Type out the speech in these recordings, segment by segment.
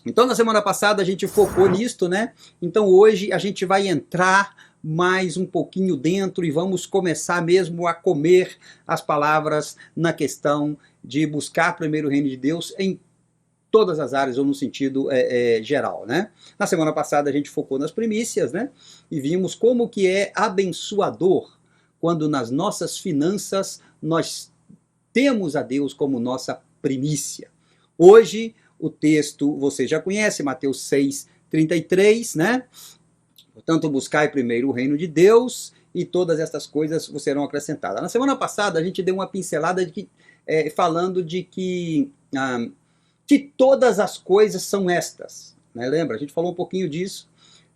Então, na semana passada a gente focou nisto, né? Então, hoje a gente vai entrar mais um pouquinho dentro e vamos começar mesmo a comer as palavras na questão de buscar primeiro o reino de Deus em todas as áreas, ou no sentido geral, né? Na semana passada a gente focou nas primícias, né? E vimos como que é abençoador quando nas nossas finanças nós temos a Deus como nossa primícia. Hoje, o texto você já conhece, Mateus 6:33, né? Portanto, buscai primeiro o reino de Deus e todas estas coisas vos serão acrescentadas. Na semana passada, a gente deu uma pincelada falando de que todas as coisas são estas. Né? Lembra? A gente falou um pouquinho disso,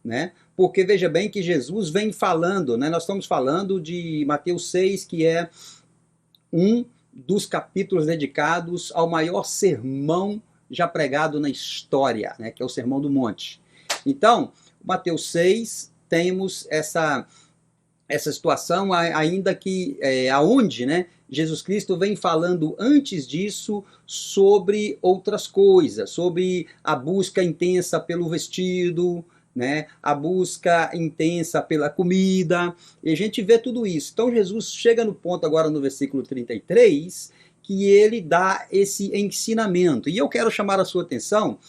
né? Porque veja bem que Jesus vem falando, né? Nós estamos falando de Mateus 6, que é um dos capítulos dedicados ao maior sermão já pregado na história, né? Que é o Sermão do Monte. Então, Mateus 6, temos essa situação, ainda que aonde, né, Jesus Cristo vem falando antes disso sobre outras coisas, sobre a busca intensa pelo vestido, né, a busca intensa pela comida, e a gente vê tudo isso. Então Jesus chega no ponto agora no versículo 33, que ele dá esse ensinamento, e eu quero chamar a sua atenção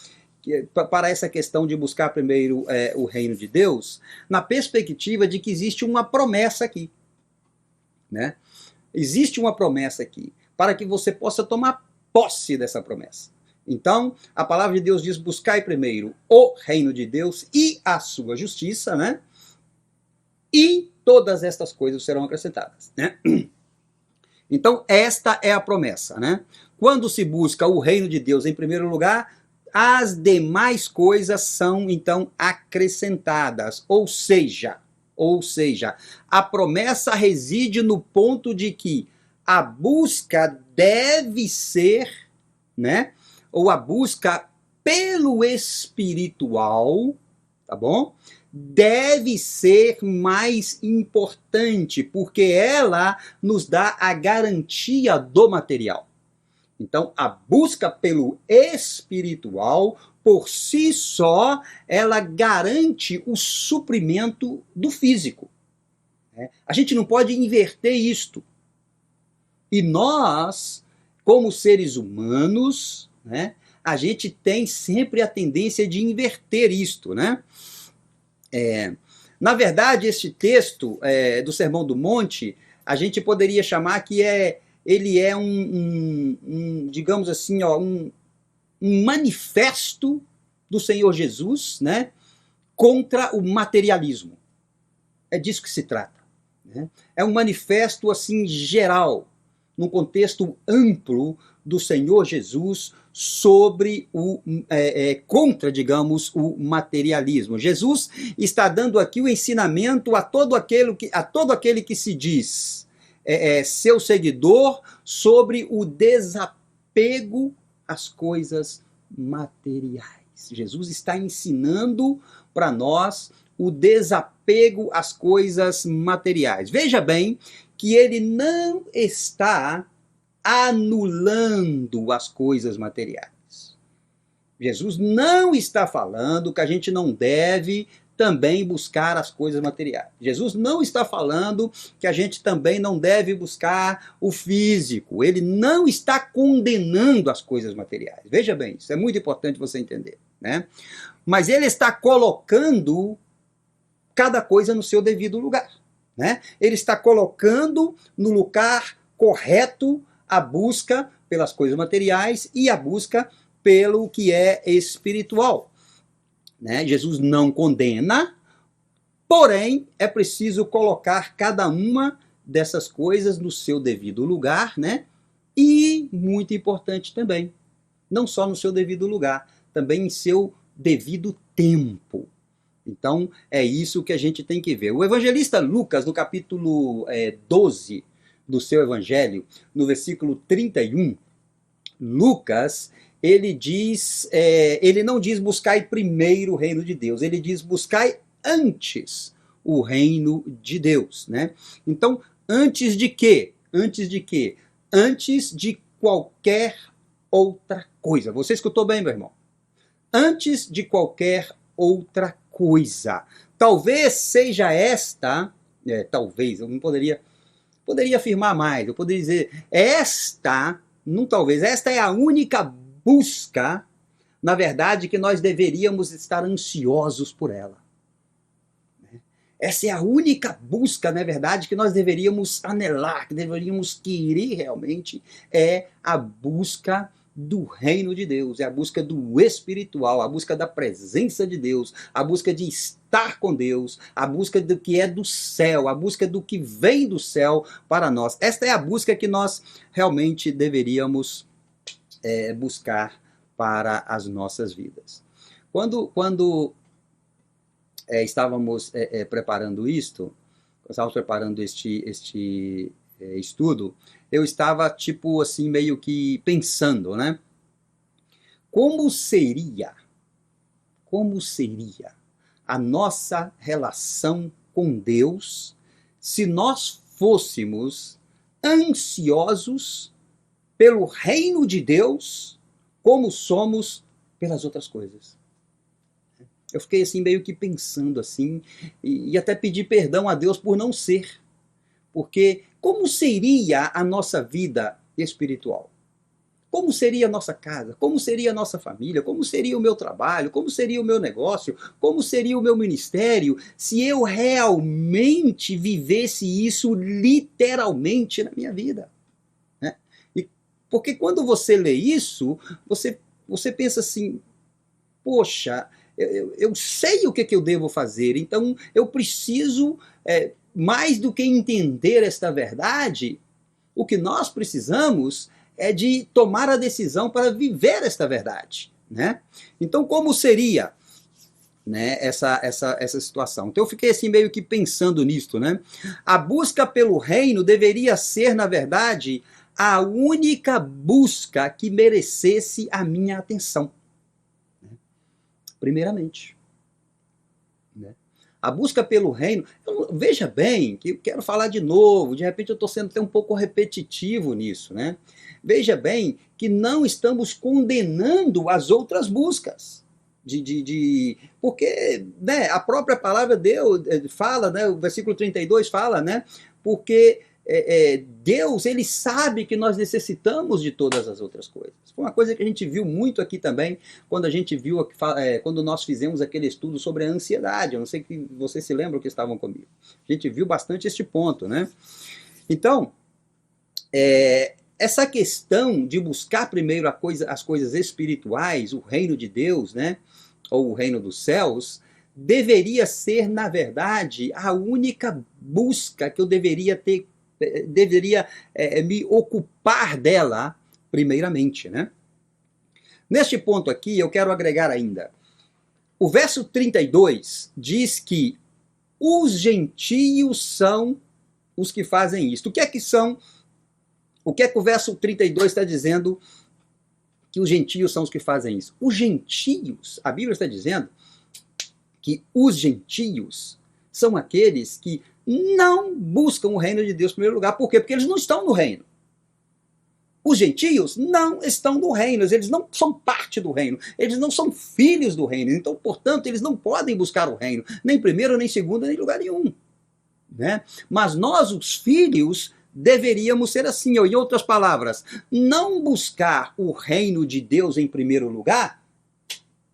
para essa questão de buscar primeiro o reino de Deus, na perspectiva de que existe uma promessa aqui, né? Existe uma promessa aqui, para que você possa tomar posse dessa promessa. Então, a palavra de Deus diz, buscai primeiro o reino de Deus e a sua justiça, né? E todas estas coisas serão acrescentadas, né? Então, esta é a promessa, né? Quando se busca o reino de Deus em primeiro lugar, as demais coisas são, então, acrescentadas. Ou seja, a promessa reside no ponto de que a busca deve ser, né? Ou a busca pelo espiritual, tá bom? Deve ser mais importante, porque ela nos dá a garantia do material. Então, a busca pelo espiritual, por si só, ela garante o suprimento do físico. A gente não pode inverter isto. E nós, como seres humanos, né, a gente tem sempre a tendência de inverter isto, né? Na verdade, este texto do Sermão do Monte, a gente poderia chamar que ele é digamos assim, um manifesto do Senhor Jesus, né, contra o materialismo. É disso que se trata. Né? É um manifesto assim geral, num contexto amplo do Senhor Jesus sobre contra, digamos, o materialismo. Jesus está dando aqui o ensinamento a todo aquele que se diz seu seguidor sobre o desapego às coisas materiais. Jesus está ensinando para nós o desapego às coisas materiais. Veja bem que ele não está anulando as coisas materiais. Jesus não está falando que a gente não deve também buscar as coisas materiais. Jesus não está falando que a gente também não deve buscar o físico. Ele não está condenando as coisas materiais. Veja bem, isso é muito importante você entender, né? Mas ele está colocando cada coisa no seu devido lugar, né? Ele está colocando no lugar correto a busca pelas coisas materiais e a busca pelo que é espiritual. Né? Jesus não condena, porém é preciso colocar cada uma dessas coisas no seu devido lugar, né? E, muito importante também, não só no seu devido lugar, também em seu devido tempo. Então, é isso que a gente tem que ver. O evangelista Lucas, no capítulo 12 do seu evangelho, no versículo 31, Lucas, ele não diz buscai primeiro o reino de Deus, ele diz buscai antes o reino de Deus, né? Então, antes de quê? Antes de quê? Antes de qualquer outra coisa. Você escutou bem, meu irmão? antes de qualquer outra coisa. Talvez seja esta, talvez, eu não poderia afirmar mais, eu poderia dizer, esta é a única busca, na verdade, que nós deveríamos estar ansiosos por ela. Essa é a única busca, na verdade, que nós deveríamos anelar, que deveríamos querer realmente, é a busca do reino de Deus, é a busca do espiritual, a busca da presença de Deus, a busca de estar com Deus, a busca do que é do céu, a busca do que vem do céu para nós. Esta é a busca que nós realmente deveríamos buscar para as nossas vidas. Quando estávamos preparando este estudo, eu estava tipo assim meio que pensando, né? Como seria a nossa relação com Deus se nós fôssemos ansiosos pelo reino de Deus como somos pelas outras coisas? Eu fiquei assim meio que pensando assim, e até pedi perdão a Deus por não ser. Porque como seria a nossa vida espiritual? Como seria a nossa casa? Como seria a nossa família? Como seria o meu trabalho? Como seria o meu negócio? Como seria o meu ministério se eu realmente vivesse isso literalmente na minha vida? Né? Porque quando você lê isso, você pensa assim, poxa, eu sei o que eu devo fazer, então eu preciso, mais do que entender esta verdade, o que nós precisamos é de tomar a decisão para viver esta verdade. Né? Então, como seria, né, essa situação? Então eu fiquei assim meio que pensando nisto. Né? A busca pelo reino deveria ser, na verdade, a única busca que merecesse a minha atenção. Primeiramente. Né? A busca pelo reino, veja bem, que eu quero falar de novo, de repente eu estou sendo até um pouco repetitivo nisso, né? Veja bem que não estamos condenando as outras buscas. Porque, né, a própria palavra de Deus fala, né, o versículo 32 fala, né, porque Deus, ele sabe que nós necessitamos de todas as outras coisas. Foi uma coisa que a gente viu muito aqui também, quando a gente viu, quando nós fizemos aquele estudo sobre a ansiedade. Eu não sei que vocês se lembram que estavam comigo. A gente viu bastante este ponto, né? Então, essa questão de buscar primeiro as coisas espirituais, o reino de Deus, né, ou o reino dos céus, deveria ser, na verdade, a única busca que eu deveria me ocupar dela primeiramente. Né? Neste ponto aqui, eu quero agregar ainda. O verso 32 diz que os gentios são os que fazem isto. O que é que são? O que é que o verso 32 está dizendo que os gentios são os que fazem isso? Os gentios, a Bíblia está dizendo que os gentios são aqueles que não buscam o reino de Deus em primeiro lugar. Por quê? Porque eles não estão no reino. Os gentios não estão no reino, eles não são parte do reino, eles não são filhos do reino, então, portanto, eles não podem buscar o reino, nem primeiro, nem segundo, nem lugar nenhum. Né? Mas nós, os filhos, deveríamos ser assim, ou em outras palavras, não buscar o reino de Deus em primeiro lugar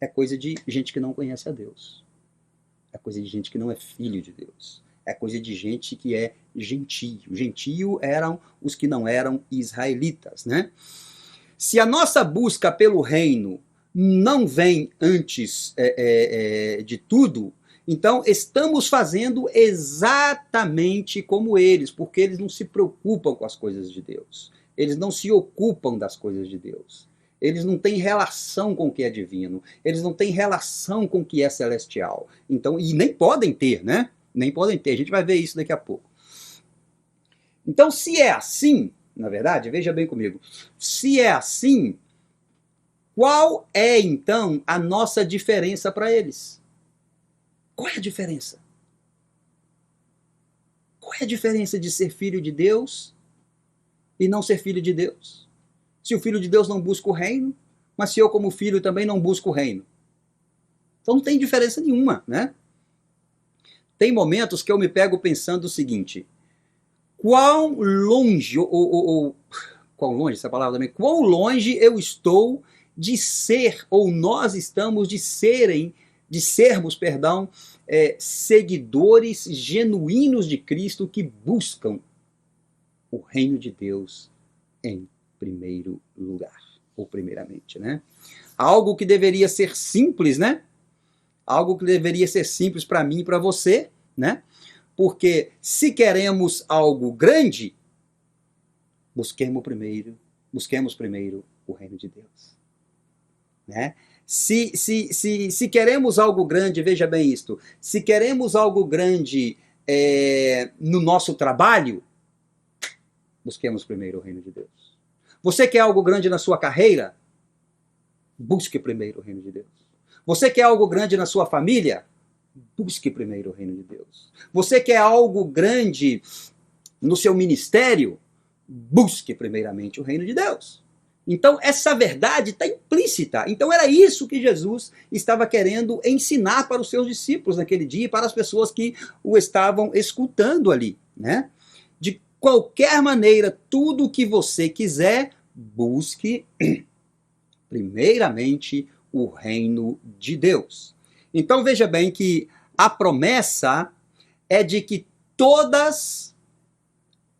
é coisa de gente que não conhece a Deus. É coisa de gente que não é filho de Deus. É coisa de gente que é gentio. Gentio eram os que não eram israelitas. Né? Se a nossa busca pelo reino não vem antes de tudo, então estamos fazendo exatamente como eles, porque eles não se preocupam com as coisas de Deus. Eles não se ocupam das coisas de Deus. Eles não têm relação com o que é divino. Eles não têm relação com o que é celestial. Então, e nem podem ter, né? Nem podem ter. A gente vai ver isso daqui a pouco. Então, se é assim, na verdade, veja bem comigo, se é assim, qual é, então, a nossa diferença para eles? Qual é a diferença? Qual é a diferença de ser filho de Deus e não ser filho de Deus? Se o filho de Deus não busca o reino, mas se eu como filho também não busco o reino. Então não tem diferença nenhuma, né? Tem momentos que eu me pego pensando o seguinte: quão longe, quão longe essa palavra também, quão longe eu estou de ser, ou nós estamos de sermos, perdão, seguidores genuínos de Cristo que buscam o reino de Deus em primeiro lugar, ou primeiramente, né? Algo que deveria ser simples, né? Algo que deveria ser simples para mim e para você, né? Porque se queremos algo grande, busquemos primeiro o reino de Deus, né? Se queremos algo grande, veja bem isto, se queremos algo grande no nosso trabalho, busquemos primeiro o reino de Deus. Você quer algo grande na sua carreira? Busque primeiro o reino de Deus. Você quer algo grande na sua família? Busque primeiro o reino de Deus. Você quer algo grande no seu ministério? Busque primeiramente o reino de Deus. Então, essa verdade está implícita. Então, era isso que Jesus estava querendo ensinar para os seus discípulos naquele dia e para as pessoas que o estavam escutando ali, né? De qualquer maneira, tudo o que você quiser, busque primeiramente o reino de Deus. Então veja bem que a promessa é de que todas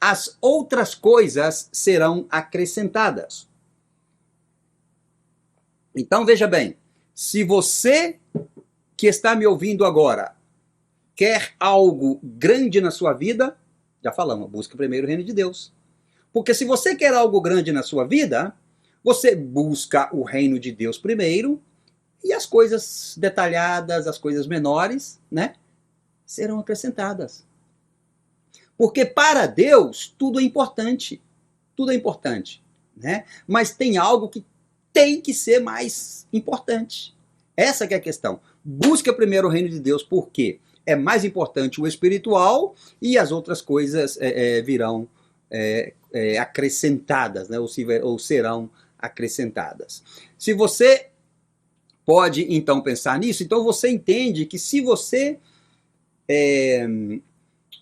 as outras coisas serão acrescentadas. Então veja bem, se você que está me ouvindo agora quer algo grande na sua vida, já falamos, busca primeiro o reino de Deus. Porque se você quer algo grande na sua vida, você busca o reino de Deus primeiro, e as coisas detalhadas, as coisas menores, né, serão acrescentadas. Porque para Deus tudo é importante. Tudo é importante, né? Mas tem algo que tem que ser mais importante. Essa que é a questão. Busca primeiro o reino de Deus, porque é mais importante o espiritual e as outras coisas virão acrescentadas, né? Ou serão acrescentadas. Se você pode, então, pensar nisso, então você entende que se você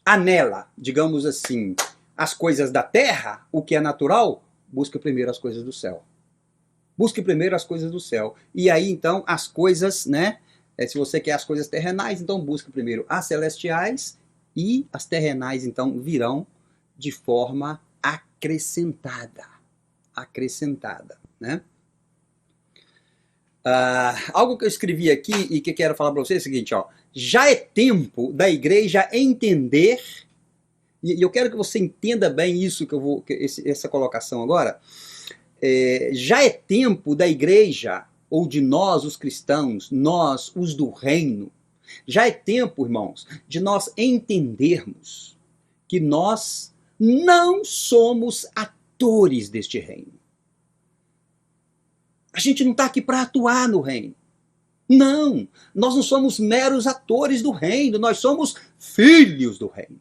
anela, digamos assim, as coisas da terra, o que é natural, busque primeiro as coisas do céu. Busque primeiro as coisas do céu. E aí, então, as coisas, né? Se você quer as coisas terrenais, então busque primeiro as celestiais, e as terrenais, então, virão de forma acrescentada. Acrescentada, né? Algo que eu escrevi aqui e que quero falar para vocês é o seguinte, ó. Já é tempo da igreja entender, e eu quero que você entenda bem isso essa colocação agora. Já é tempo da igreja, ou de nós, os cristãos, nós, os do reino, já é tempo, irmãos, de nós entendermos que nós não somos atores deste reino. A gente não está aqui para atuar no reino. Não, nós não somos meros atores do reino, nós somos filhos do reino.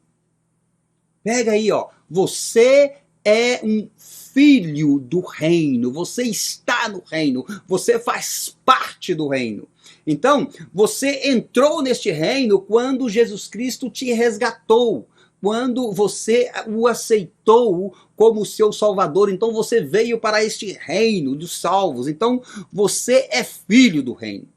Pega aí, ó, você é um filho do reino, você está no reino, você faz parte do reino. Então, você entrou neste reino quando Jesus Cristo te resgatou, quando você o aceitou como seu salvador. Então você veio para este reino dos salvos, então você é filho do reino.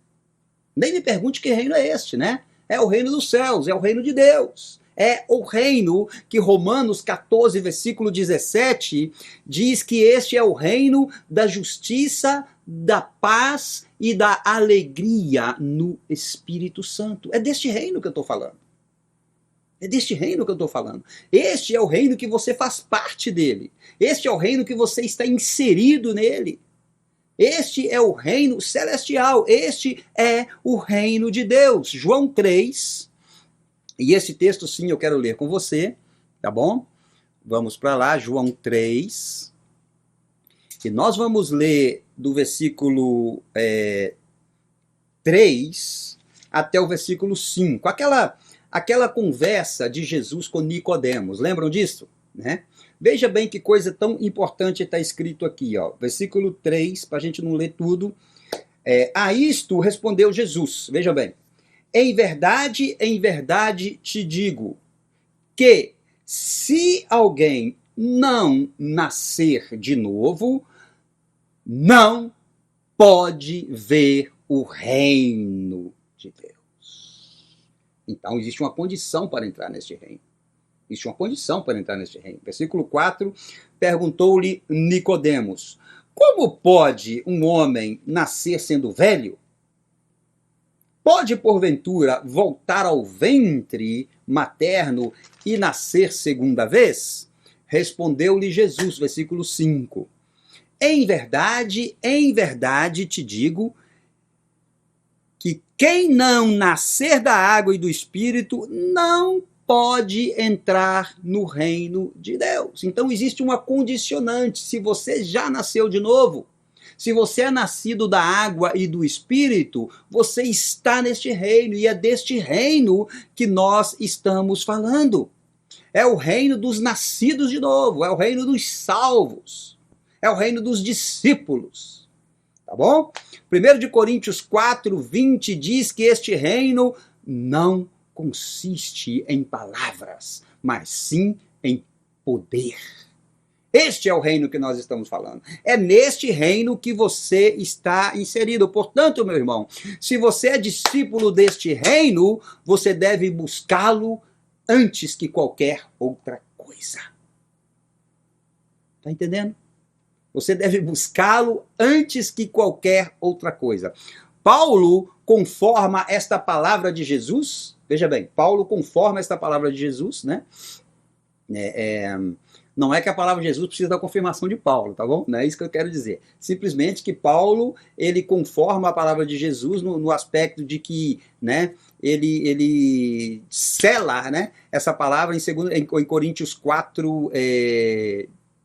Nem me pergunte que reino é este, né? É o reino dos céus, é o reino de Deus. É o reino que Romanos 14, versículo 17, diz que este é o reino da justiça, da paz e da alegria no Espírito Santo. É deste reino que eu estou falando. É deste reino que eu estou falando. Este é o reino que você faz parte dele. Este é o reino que você está inserido nele. Este é o reino celestial. Este é o reino de Deus. João 3... E esse texto, sim, eu quero ler com você, tá bom? Vamos para lá, João 3. E nós vamos ler do versículo 3 até o versículo 5. Aquela conversa de Jesus com Nicodemos. Lembram disso? Né? Veja bem que coisa tão importante está escrito aqui, ó. Versículo 3, para a gente não ler tudo. A isto respondeu Jesus, veja bem, em verdade te digo, que se alguém não nascer de novo, não pode ver o reino de Deus. Então existe uma condição para entrar neste reino. Existe uma condição para entrar neste reino. Versículo 4, perguntou-lhe Nicodemos, como pode um homem nascer sendo velho? Pode, porventura, voltar ao ventre materno e nascer segunda vez? Respondeu-lhe Jesus, versículo 5. Em verdade te digo que quem não nascer da água e do Espírito não pode entrar no reino de Deus. Então existe uma condicionante. Se você já nasceu de novo, se você é nascido da água e do Espírito, você está neste reino, e é deste reino que nós estamos falando. É o reino dos nascidos de novo, é o reino dos salvos, é o reino dos discípulos. Tá bom? 1 Coríntios 4, 20 diz que este reino não consiste em palavras, mas sim em poder. Este é o reino que nós estamos falando. É neste reino que você está inserido. Portanto, meu irmão, se você é discípulo deste reino, você deve buscá-lo antes que qualquer outra coisa. Está entendendo? Você deve buscá-lo antes que qualquer outra coisa. Paulo conforma esta palavra de Jesus. Veja bem, Paulo conforma esta palavra de Jesus, né? Não é que a palavra de Jesus precisa da confirmação de Paulo, tá bom? Não é isso que eu quero dizer. Simplesmente que Paulo, ele conforma a palavra de Jesus no aspecto de que, né, ele sela, né, essa palavra em Coríntios 4,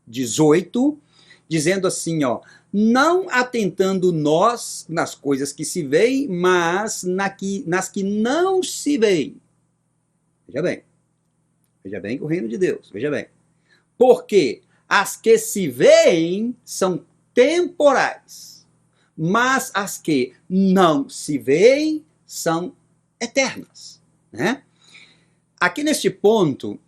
18, dizendo assim, ó, não atentando nós nas coisas que se veem, mas nas que não se veem. Veja bem que o reino de Deus, veja bem. Porque as que se veem são temporais, mas as que não se veem são eternas, né? Aqui neste ponto,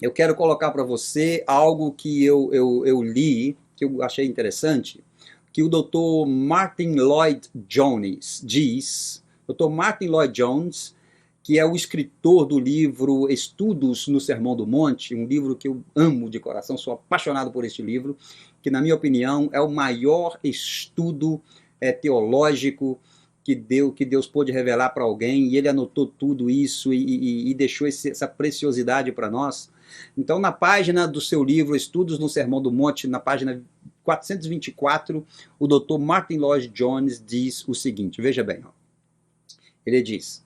eu quero colocar para você algo que eu li, que eu achei interessante, que o Dr. Martyn Lloyd-Jones diz. Dr. Martyn Lloyd-Jones, que é o escritor do livro Estudos no Sermão do Monte, um livro que eu amo de coração, sou apaixonado por este livro, que na minha opinião é o maior estudo teológico que Deus pôde revelar para alguém, e ele anotou tudo isso e deixou essa preciosidade para nós. Então, na página do seu livro Estudos no Sermão do Monte, na página 424, o Dr. Martyn Lloyd-Jones diz o seguinte, veja bem, ó. Ele diz: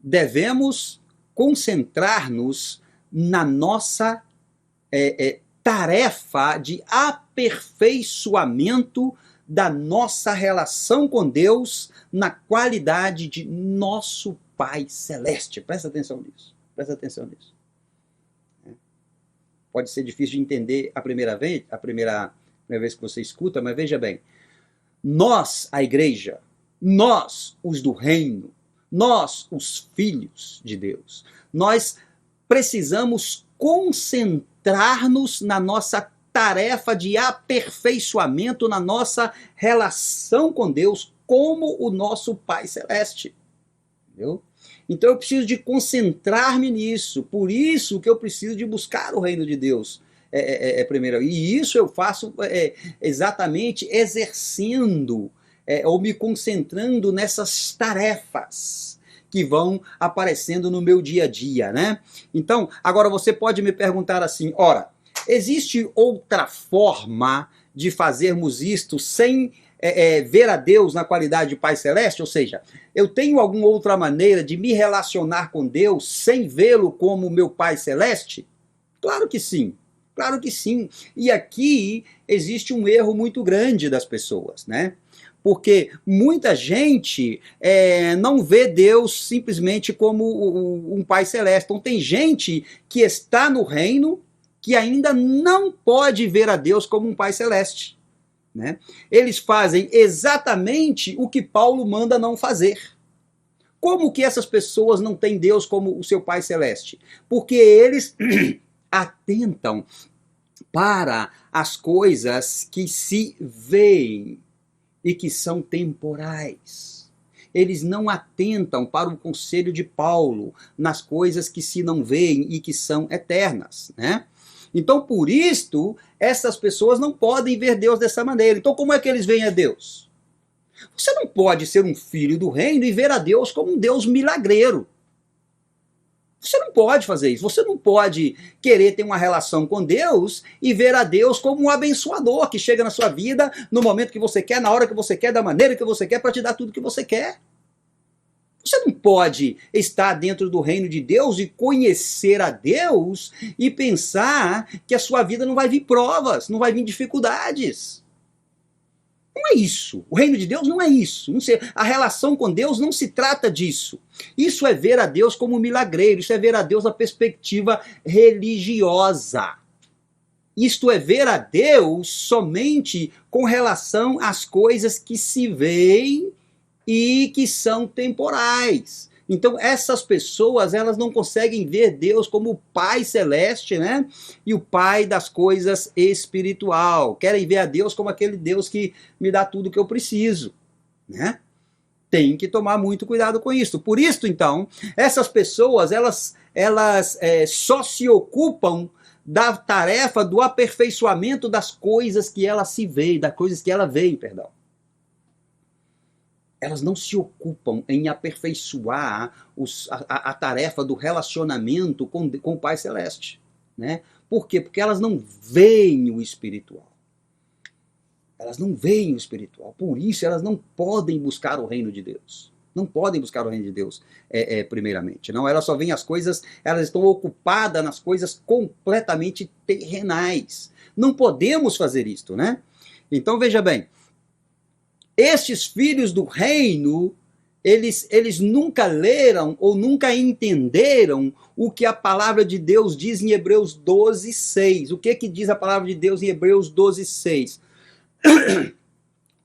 devemos concentrar-nos na nossa tarefa de aperfeiçoamento da nossa relação com Deus na qualidade de nosso Pai Celeste. Presta atenção nisso. Presta atenção nisso. Pode ser difícil de entender a primeira vez que você escuta, mas veja bem. Nós, a igreja, nós, os do reino, nós, os filhos de Deus, nós precisamos concentrar-nos na nossa tarefa de aperfeiçoamento, na nossa relação com Deus, como o nosso Pai Celeste. Entendeu? Então eu preciso de concentrar-me nisso, por isso que eu preciso de buscar o reino de Deus primeiro. E isso eu faço exatamente exercendo ou me concentrando nessas tarefas que vão aparecendo no meu dia a dia, né? Então, agora você pode me perguntar assim, ora, existe outra forma de fazermos isto sem ver a Deus na qualidade de Pai Celeste? Ou seja, eu tenho alguma outra maneira de me relacionar com Deus sem vê-lo como meu Pai Celeste? Claro que sim. Claro que sim. E aqui existe um erro muito grande das pessoas, né? Porque muita gente não vê Deus simplesmente como um Pai Celeste. Então tem gente que está no reino que ainda não pode ver a Deus como um Pai Celeste. né? Eles fazem exatamente o que Paulo manda não fazer. Como que essas pessoas não têm Deus como o seu Pai Celeste? Porque eles atentam para as coisas que se veem e que são temporais. Eles não atentam para o conselho de Paulo nas coisas que se não veem e que são eternas, né? Então, por isto, essas pessoas não podem ver Deus dessa maneira. Então, como é que eles veem a Deus? Você não pode ser um filho do reino e ver a Deus como um Deus milagreiro. Você não pode fazer isso. Você não pode querer ter uma relação com Deus e ver a Deus como um abençoador que chega na sua vida no momento que você quer, na hora que você quer, da maneira que você quer, para te dar tudo que você quer. Você não pode estar dentro do reino de Deus e conhecer a Deus e pensar que a sua vida não vai vir provas, não vai vir dificuldades. Não é isso. O reino de Deus não é isso. A relação com Deus não se trata disso. Isso é ver a Deus como milagreiro. Isso é ver a Deus na perspectiva religiosa. Isto é ver a Deus somente com relação às coisas que se veem e que são temporais. Então, essas pessoas, elas não conseguem ver Deus como o Pai Celeste, né? E o Pai das coisas espiritual. Querem ver a Deus como aquele Deus que me dá tudo que eu preciso, né? Tem que tomar muito cuidado com isso. Por isso, então, essas pessoas, elas só se ocupam da tarefa do aperfeiçoamento das coisas que ela se vê, das coisas que ela vê, perdão. Elas não se ocupam em aperfeiçoar a tarefa do relacionamento com o Pai Celeste, né? Por quê? Porque elas não veem o espiritual. Elas não veem o espiritual. Por isso, elas não podem buscar o reino de Deus. Não podem buscar o reino de Deus, primeiramente. Não, elas só veem as coisas, elas estão ocupadas nas coisas completamente terrenais. Não podemos fazer isto, né? Então, veja bem, estes filhos do reino, eles nunca leram ou nunca entenderam o que a palavra de Deus diz em Hebreus 12:6. O que diz a palavra de Deus em Hebreus 12:6?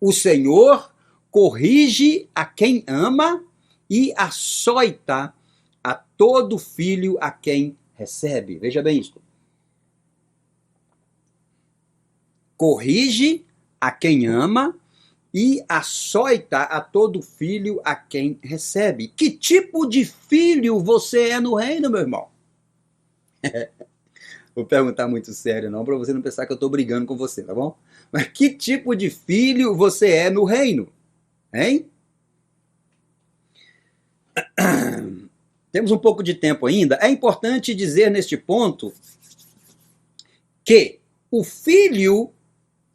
O Senhor corrige a quem ama e açoita a todo filho a quem recebe. Veja bem isso. Corrige a quem ama e açoita a todo filho a quem recebe. Que tipo de filho você é no reino, meu irmão? Vou perguntar muito sério, não, para você não pensar que eu estou brigando com você, tá bom? Mas que tipo de filho você é no reino? Hein? Temos um pouco de tempo ainda. É importante dizer neste ponto que o filho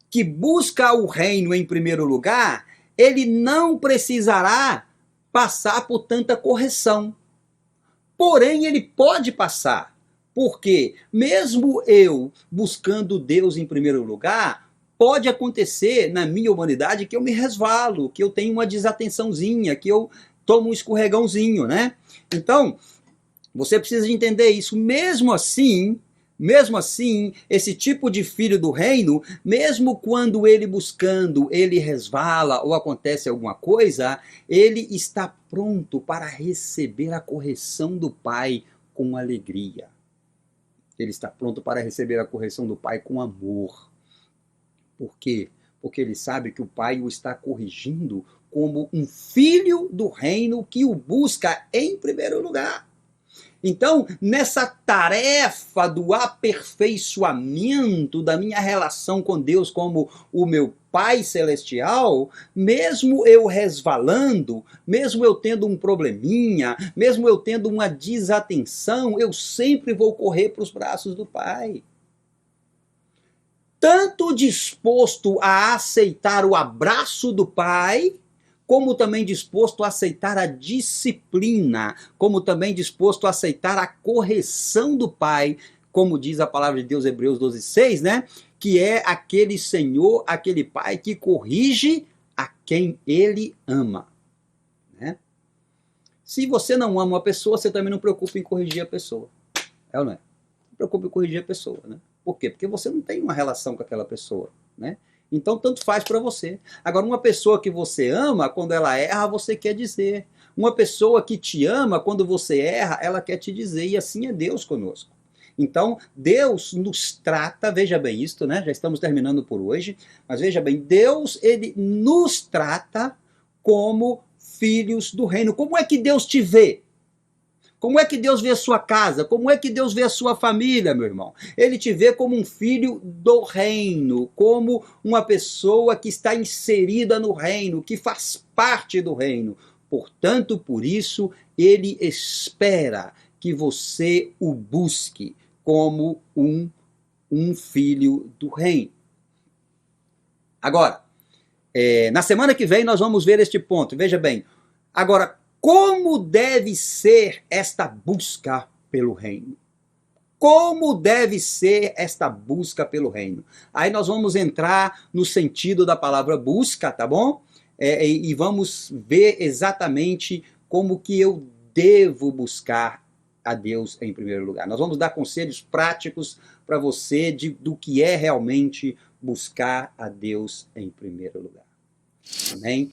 que busca o reino em primeiro lugar, ele não precisará passar por tanta correção. Porém, ele pode passar. Porque mesmo eu buscando Deus em primeiro lugar, pode acontecer na minha humanidade que eu me resvalo, que eu tenho uma desatençãozinha, que eu tomo um escorregãozinho, né? Então, você precisa de entender isso. Mesmo assim, esse tipo de filho do reino, mesmo quando ele buscando, ele resvala ou acontece alguma coisa, ele está pronto para receber a correção do Pai com alegria. Ele está pronto para receber a correção do Pai com amor. Por quê? Porque ele sabe que o Pai o está corrigindo como um filho do reino que o busca em primeiro lugar. Então, nessa tarefa do aperfeiçoamento da minha relação com Deus como o meu Pai Celestial, mesmo eu resvalando, mesmo eu tendo um probleminha, mesmo eu tendo uma desatenção, eu sempre vou correr para os braços do Pai. Tanto disposto a aceitar o abraço do Pai, como também disposto a aceitar a disciplina, como também disposto a aceitar a correção do Pai, como diz a palavra de Deus, Hebreus 12:6, né? Que é aquele Senhor, aquele Pai que corrige a quem Ele ama, né? Se você não ama uma pessoa, você também não preocupa em corrigir a pessoa, é ou não é? Não preocupa em corrigir a pessoa, né? Por quê? Porque você não tem uma relação com aquela pessoa, né? Então, tanto faz para você. Agora, uma pessoa que você ama, quando ela erra, você quer dizer. Uma pessoa que te ama, quando você erra, ela quer te dizer. E assim é Deus conosco. Então, Deus nos trata, veja bem isto, né? Já estamos terminando por hoje, mas veja bem, Deus, ele nos trata como filhos do reino. Como é que Deus te vê? Como é que Deus vê a sua casa? Como é que Deus vê a sua família, meu irmão? Ele te vê como um filho do reino, como uma pessoa que está inserida no reino, que faz parte do reino. Portanto, por isso, ele espera que você o busque como um filho do reino. Agora, na semana que vem nós vamos ver este ponto. Veja bem, agora, como deve ser esta busca pelo reino? Como deve ser esta busca pelo reino? Aí nós vamos entrar no sentido da palavra busca, tá bom? E vamos ver exatamente como que eu devo buscar a Deus em primeiro lugar. Nós vamos dar conselhos práticos para você do que é realmente buscar a Deus em primeiro lugar. Amém?